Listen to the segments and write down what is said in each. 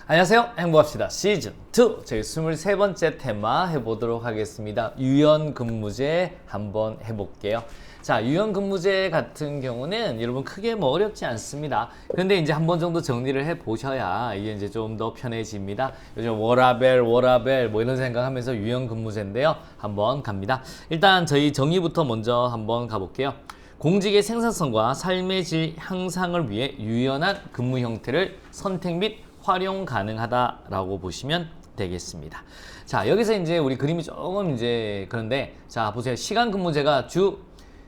안녕하세요. 행복합시다. 시즌2 저희 23번째 테마 해보도록 하겠습니다. 유연근무제 한번 해볼게요. 자, 유연근무제 같은 경우는 여러분 크게 뭐 어렵지 않습니다. 그런데 이제 한 번 정도 정리를 해 보셔야 이게 이제 좀 더 편해집니다. 요즘 워라벨 뭐 이런 생각하면서 유연근무제인데요. 한번 갑니다. 일단 저희 정의부터 먼저 한번 가볼게요. 공직의 생산성과 삶의 질 향상을 위해 유연한 근무 형태를 선택 및 활용 가능하다라고 보시면 되겠습니다. 자, 여기서 이제 우리 그림이 조금 이제 그런데, 자, 보세요. 시간 근무제가 주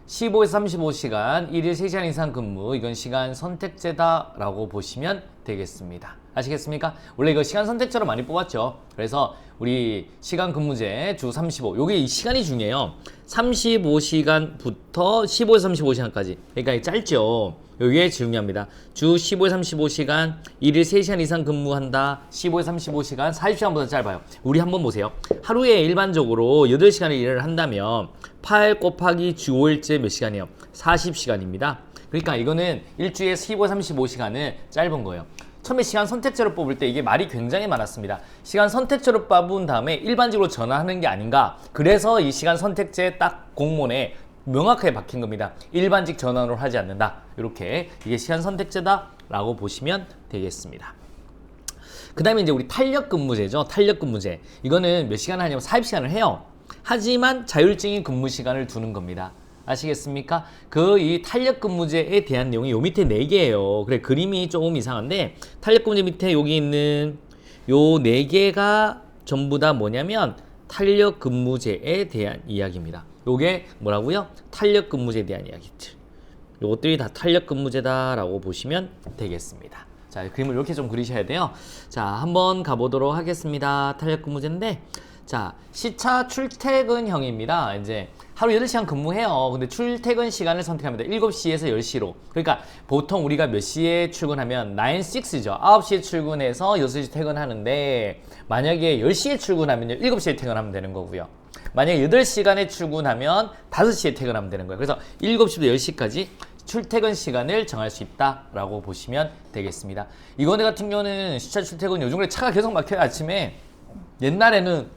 15에서 35시간, 1일 3시간 이상 근무, 이건 시간 선택제다라고 보시면 되겠습니다. 아시겠습니까? 원래 이거 시간 선택제로 많이 뽑았죠. 그래서 우리 시간 근무제 주 35, 요게 이 시간이 중요해요. 35시간부터 15에서 35시간까지. 그러니까 짧죠. 요게 중요합니다. 주 15에서 35시간, 1일 3시간 이상 근무한다. 15에서 35시간, 40시간보다 짧아요. 우리 한번 보세요. 하루에 일반적으로 8시간을 일을 한다면 8 곱하기 주 5일째 몇 시간이에요? 40시간입니다. 그러니까 이거는 일주일에 15에서 35시간은 짧은 거예요. 처음에 시간 선택제로 뽑을 때 이게 말이 굉장히 많았습니다. 시간 선택제로 뽑은 다음에 일반직으로 전환하는 게 아닌가. 그래서 이 시간 선택제 딱 공문에 명확하게 박힌 겁니다. 일반직 전환으로 하지 않는다. 이렇게 이게 시간 선택제다 라고 보시면 되겠습니다. 그 다음에 이제 우리 탄력근무제죠. 탄력근무제. 이거는 몇 시간 하냐면 40시간을 해요. 하지만 자율적인 근무 시간을 두는 겁니다. 아시겠습니까? 그 이 탄력근무제에 대한 내용이 요 밑에 4개예요. 그래, 그림이 조금 이상한데 탄력근무제 밑에 여기 있는 요 4개가 전부 다 뭐냐면 탄력근무제에 대한 이야기입니다. 요게 뭐라고요? 탄력근무제에 대한 이야기들. 요것들이 다 탄력근무제다라고 보시면 되겠습니다. 자, 그림을 이렇게 좀 그리셔야 돼요. 자, 한번 가보도록 하겠습니다. 탄력근무제인데, 자, 시차 출퇴근형입니다. 이제 하루 8시간 근무해요. 근데 출퇴근 시간을 선택합니다. 7시에서 10시로. 그러니까 보통 우리가 몇 시에 출근하면 9-6죠. 9시에 출근해서 6시 퇴근하는데, 만약에 10시에 출근하면 7시에 퇴근하면 되는 거고요. 만약에 8시간에 출근하면 5시에 퇴근하면 되는 거예요. 그래서 7시부터 10시까지 출퇴근 시간을 정할 수 있다라고 보시면 되겠습니다. 이거네 같은 경우는 시차 출퇴근, 요즘에 차가 계속 막혀요. 아침에. 옛날에는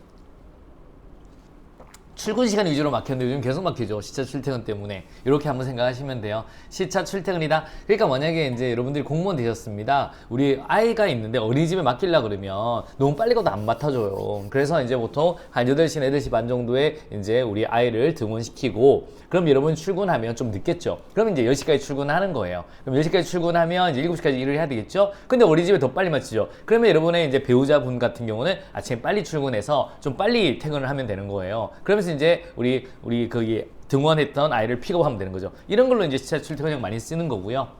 출근 시간 위주로 막혔는데 요즘 계속 막히죠. 시차 출퇴근 때문에. 이렇게 한번 생각하시면 돼요. 시차 출퇴근이다. 그러니까 만약에 이제 여러분들이 공무원 되셨습니다. 우리 아이가 있는데 어린이집에 맡기려고 그러면 너무 빨리 가도 안 맡아줘요. 그래서 이제 보통 한 8시, 8시 반 정도에 이제 우리 아이를 등원시키고, 그럼 여러분 출근하면 좀 늦겠죠. 그럼 이제 10시까지 출근하는 거예요. 그럼 10시까지 출근하면 이제 7시까지 일을 해야 되겠죠. 근데 어린이집에 더 빨리 마치죠. 그러면 여러분의 이제 배우자분 같은 경우는 아침에 빨리 출근해서 좀 빨리 퇴근을 하면 되는 거예요. 그러면서 이제 우리 거기 등원했던 아이를 픽업하면 되는 거죠. 이런 걸로 이제 시차 출퇴근형 많이 쓰는 거고요.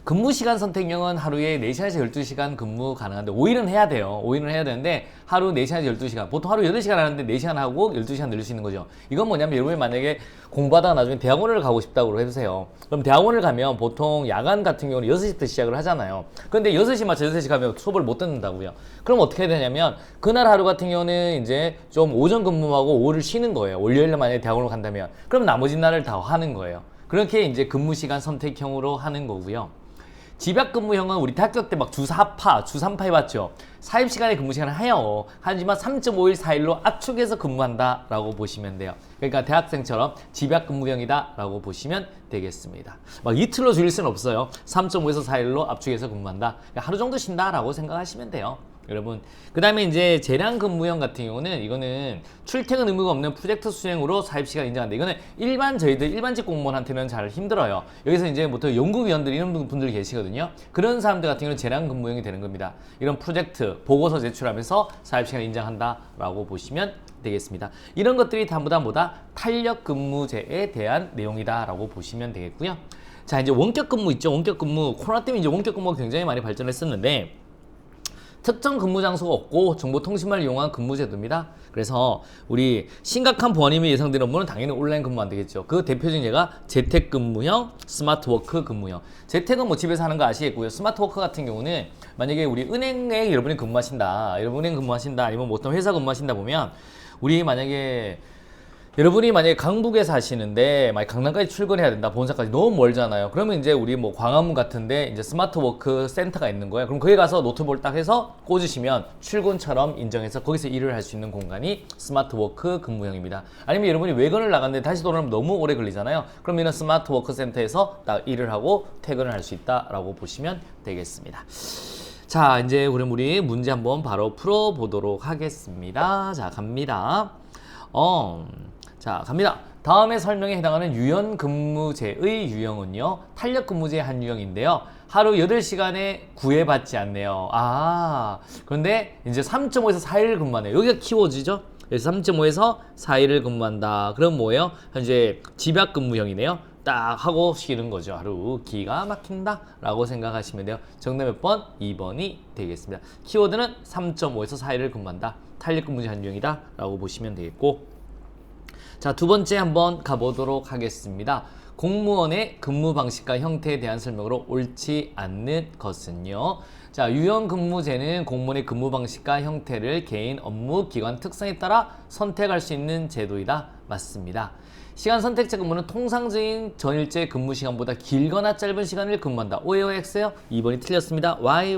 근무 시간 선택형은 하루에 4시간에서 12시간 근무 가능한데 5일은 해야 돼요. 5일은 해야 되는데 하루 4시간에서 12시간. 보통 하루 8시간 하는데 4시간 하고 12시간 늘릴 수 있는 거죠. 이건 뭐냐면 여러분이 만약에 공부하다가 나중에 대학원을 가고 싶다고 해보세요. 그럼 대학원을 가면 보통 야간 같은 경우는 6시부터 시작을 하잖아요. 근데 6시 맞춰 6시 가면 수업을 못 듣는다고요. 그럼 어떻게 해야 되냐면 그날 하루 같은 경우는 이제 좀 오전 근무하고 오후를 쉬는 거예요. 월요일에 만약에 대학원을 간다면. 그럼 나머지 날을 다 하는 거예요. 그렇게 이제 근무 시간 선택형으로 하는 거고요. 집약근무형은 우리 대학교 때 막 주 4파, 주 3파 해봤죠. 40시간의 근무 시간을 해요. 하지만 3.5일 4일로 압축해서 근무한다 라고 보시면 돼요. 그러니까 대학생처럼 집약근무형이다 라고 보시면 되겠습니다. 막 이틀로 줄일 수는 없어요. 3.5에서 4일로 압축해서 근무한다. 그러니까 하루 정도 쉰다 라고 생각하시면 돼요. 여러분, 그 다음에 이제 재량 근무형 같은 경우는 이거는 출퇴근 의무가 없는 프로젝트 수행으로 40시간 인정한다. 이거는 저희들 일반직 공무원한테는 잘 힘들어요. 여기서 이제 보통 연구위원들 이런 분들 계시거든요. 그런 사람들 같은 경우는 재량 근무형이 되는 겁니다. 이런 프로젝트 보고서 제출하면서 40시간 인정한다 라고 보시면 되겠습니다. 이런 것들이 전부 다 뭐다? 탄력 근무제에 대한 내용이다 라고 보시면 되겠고요. 자, 이제 원격 근무 있죠. 원격 근무. 코로나 때문에 이제 원격 근무가 굉장히 많이 발전했었는데, 특정 근무 장소가 없고 정보통신망을 이용한 근무제도입니다. 그래서 우리 심각한 보안임이 예상되는 업무는 당연히 온라인 근무 안 되겠죠. 그 대표적인 예가 재택근무형, 스마트워크 근무형. 재택은 뭐 집에서 하는 거 아시겠고요. 스마트워크 같은 경우는 만약에 우리 은행에 여러분이 근무하신다, 아니면 뭐 어떤 회사 근무하신다 보면 우리 만약에 여러분이 만약에 강북에 사시는데 만약 강남까지 출근해야 된다, 본사까지 너무 멀잖아요. 그러면 이제 우리 뭐 광화문 같은데 이제 스마트 워크 센터가 있는 거예요. 그럼 거기 가서 노트북을 딱 해서 꽂으시면 출근처럼 인정해서 거기서 일을 할 수 있는 공간이 스마트 워크 근무형입니다. 아니면 여러분이 외근을 나갔는데 다시 돌아오면 너무 오래 걸리잖아요. 그럼 이런 스마트 워크 센터에서 딱 일을 하고 퇴근을 할 수 있다라고 보시면 되겠습니다. 자, 이제 그럼 우리 문제 한번 바로 풀어보도록 하겠습니다. 자, 갑니다. 자, 갑니다. 다음에 설명에 해당하는 유연근무제의 유형은요, 탄력근무제의 한 유형인데요. 하루 8시간에 구애받지 않네요. 그런데 이제 3.5에서 4일을 근무하네요. 여기가 키워드죠. 그래서 3.5에서 4일을 근무한다. 그럼 뭐예요? 현재 집약근무형이네요. 딱 하고 쉬는 거죠. 하루 기가 막힌다 라고 생각하시면 돼요. 정답 몇 번? 2번이 되겠습니다. 키워드는 3.5에서 4일을 근무한다. 탄력근무제 한 유형이다 라고 보시면 되겠고, 자, 두 번째 한번 가보도록 하겠습니다. 공무원의 근무 방식과 형태에 대한 설명으로 옳지 않는 것은요. 자, 유연근무제는 공무원의 근무 방식과 형태를 개인 업무 기관 특성에 따라 선택할 수 있는 제도이다. 맞습니다. 시간 선택제 근무는 통상적인 전일제 근무 시간보다 길거나 짧은 시간을 근무한다. O예요, X예요? 2번이 틀렸습니다. Y.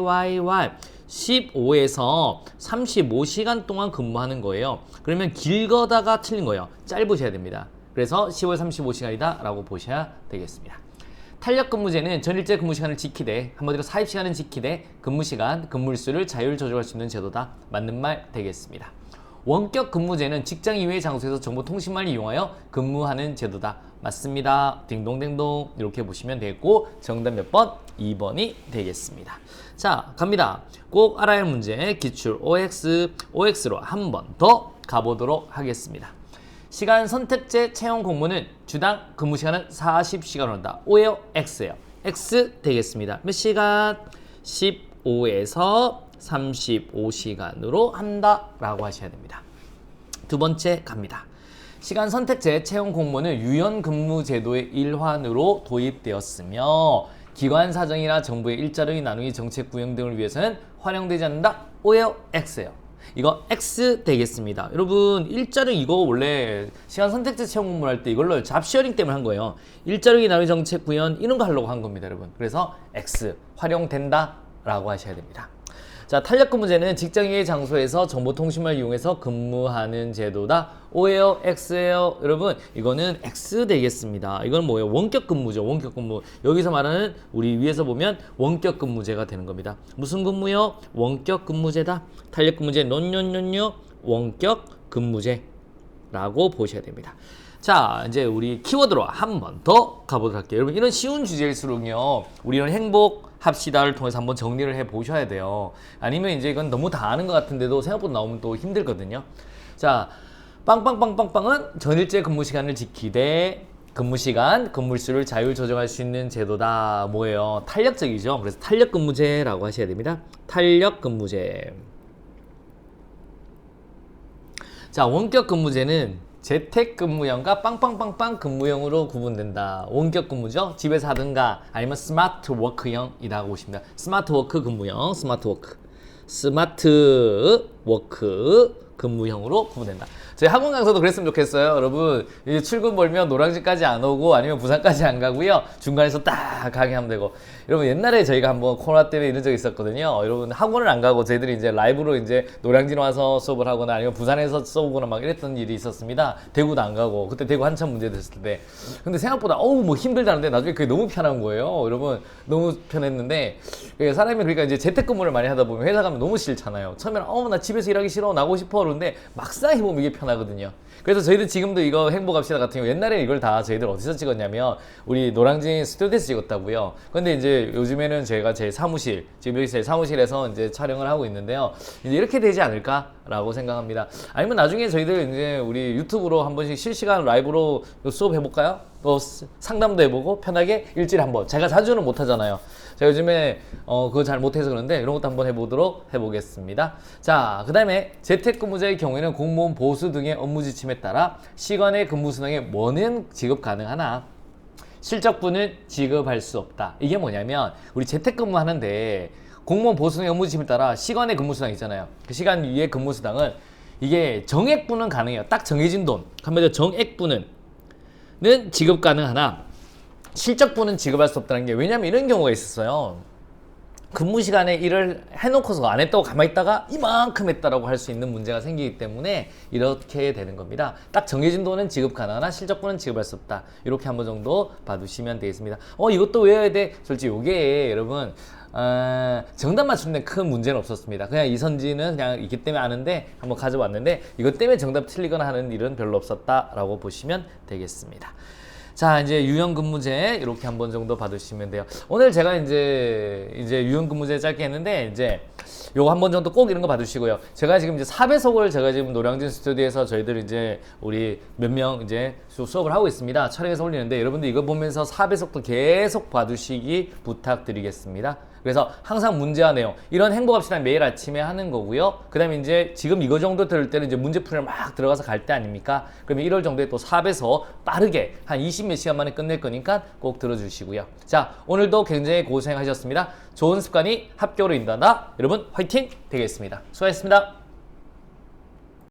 15에서 35시간 동안 근무하는 거예요. 그러면 길거다가 틀린 거예요. 짧으셔야 됩니다. 그래서 15에서 35시간이다 라고 보셔야 되겠습니다. 탄력근무제는 전일제 근무시간을 지키되, 한마디로 사입시간은 지키되 근무시간, 근무일수를 자율 조정할 수 있는 제도다. 맞는 말 되겠습니다. 원격 근무제는 직장 이외의 장소에서 정보통신망을 이용하여 근무하는 제도다. 맞습니다. 딩동댕동 이렇게 보시면 되겠고, 정답 몇 번? 2번이 되겠습니다. 자, 갑니다. 꼭 알아야 할 문제 기출 OX로 한 번 더 가보도록 하겠습니다. 시간 선택제 채용 공모는 주당 근무시간은 40시간으로 한다. O예요, X예요? X 되겠습니다. 몇 시간? 15에서 35시간으로 한다 라고 하셔야 됩니다. 두 번째 갑니다. 시간 선택제 채용 공모는 유연근무제도의 일환으로 도입되었으며 기관 사정이나 정부의 일자리 나누기 정책 구형 등을 위해서는 활용되지 않는다. O예요, X예요? 이거 X 되겠습니다. 여러분, 일자리 이거 원래 시간 선택제 채용 공모를 할 때 이걸로 잡시어링 때문에 한 거예요. 일자리 나누기 정책 구현 이런 거 하려고 한 겁니다, 여러분. 그래서 X 활용된다 라고 하셔야 됩니다. 자, 탄력근무제는 직장 외의 장소에서 정보통신망을 이용해서 근무하는 제도다. O예요, X예요? 여러분, 이거는 X 되겠습니다. 이건 뭐예요? 원격근무죠. 원격근무. 여기서 말하는 우리 위에서 보면 원격근무제가 되는 겁니다. 무슨 근무요? 원격근무제다. 탄력근무제 논 원격근무제라고 보셔야 됩니다. 자, 이제 우리 키워드로 한 번 더 가보도록 할게요. 여러분, 이런 쉬운 주제일수록요, 우리 이런 행복합시다를 통해서 한번 정리를 해 보셔야 돼요. 아니면 이제 이건 너무 다 아는 것 같은데도 생각보다 나오면 또 힘들거든요. 자, 빵빵빵빵빵은 전일제 근무 시간을 지키되 근무시간, 근무일수를 자율 조정할 수 있는 제도다. 뭐예요? 탄력적이죠. 그래서 탄력근무제라고 하셔야 됩니다. 탄력근무제. 자, 원격근무제는 재택근무형과 빵빵빵빵 근무형으로 구분된다. 원격근무죠. 집에서 하든가 아니면 스마트 워크형이라고 보십니다. 스마트 워크 근무형, 스마트 워크 근무형으로 구분된다. 저희 학원 강사도 그랬으면 좋겠어요. 여러분, 이제 출근 벌면 노량진까지 안 오고 아니면 부산까지 안 가고요. 중간에서 딱 가게 하면 되고. 여러분, 옛날에 저희가 한번 코로나 때문에 이런 적이 있었거든요. 여러분, 학원을 안 가고 저희들이 이제 라이브로 이제 노량진 와서 수업을 하거나 아니면 부산에서 수업을 막 이랬던 일이 있었습니다. 대구도 안 가고. 그때 대구 한참 문제 됐을 때. 근데 생각보다 뭐 힘들다는데 나중에 그게 너무 편한 거예요. 여러분, 너무 편했는데 사람이 그러니까 이제 재택근무를 많이 하다 보면 회사 가면 너무 싫잖아요. 처음에는 나 집에서 일하기 싫어, 나가고 싶어 그러는데 막상 해보면 이게 편하거든요. 그래서 저희들 지금도 이거 행복합시다 같은 경우 옛날에 이걸 다 저희들 어디서 찍었냐면 우리 노량진 스튜디오에서 찍었다고요. 근데 이제 요즘에는 제가 제 사무실, 지금 여기 제 사무실에서 이제 촬영을 하고 있는데요. 이제 이렇게 되지 않을까라고 생각합니다. 아니면 나중에 저희들 이제 우리 유튜브로 한 번씩 실시간 라이브로 수업 해볼까요? 또 상담도 해보고 편하게 일주일에 한 번. 제가 자주는 못 하잖아요. 제가 요즘에 그거 잘 못해서 그런데 이런 것도 한번 해보겠습니다. 자, 그 다음에 재택근무자의 경우에는 공무원 보수 등의 업무 지침에 따라 시간의 근무 수당에 뭐는 지급 가능하나 실적분은 지급할 수 없다. 이게 뭐냐면 우리 재택근무 하는데 공무원 보수 등의 업무 지침에 따라 시간의 근무 수당 있잖아요. 그 시간 위의 근무 수당은 이게 정액분은 가능해요. 딱 정해진 돈. 그러면 정액분은 지급 가능하나 실적분은 지급할 수 없다는 게, 왜냐면 이런 경우가 있었어요. 근무 시간에 일을 해놓고서 안 했다고 가만히 있다가 이만큼 했다라고 할 수 있는 문제가 생기기 때문에 이렇게 되는 겁니다. 딱 정해진 돈은 지급 가능하나 실적분은 지급할 수 없다. 이렇게 한번 정도 봐두시면 되겠습니다. 이것도 외워야 돼. 솔직히 이게 여러분 정답 맞추는 데 큰 문제는 없었습니다. 그냥 이선지는 그냥 있기 때문에 아는데 한번 가져왔는데 이것 때문에 정답 틀리거나 하는 일은 별로 없었다라고 보시면 되겠습니다. 자, 이제 유형근무제 이렇게 한번 정도 봐두시면 돼요. 오늘 제가 이제 유형근무제 짧게 했는데, 이제 요거 한번 정도 꼭 이런 거 봐두시고요. 제가 지금 이제 4배속을 제가 지금 노량진 스튜디오에서 저희들 이제 우리 몇 명 이제 수업을 하고 있습니다. 촬영해서 올리는데, 여러분들 이거 보면서 4배속도 계속 봐두시기 부탁드리겠습니다. 그래서 항상 문제와 내용, 이런 행복합시다 매일 아침에 하는 거고요. 그 다음에 이제 지금 이거 정도 들을 때는 이제 문제풀이를 막 들어가서 갈 때 아닙니까? 그러면 1월 정도에 또 4배속 빠르게 한 20몇 시간 만에 끝낼 거니까 꼭 들어주시고요. 자, 오늘도 굉장히 고생하셨습니다. 좋은 습관이 합격으로 인도한다. 여러분 화이팅 되겠습니다. 수고하셨습니다.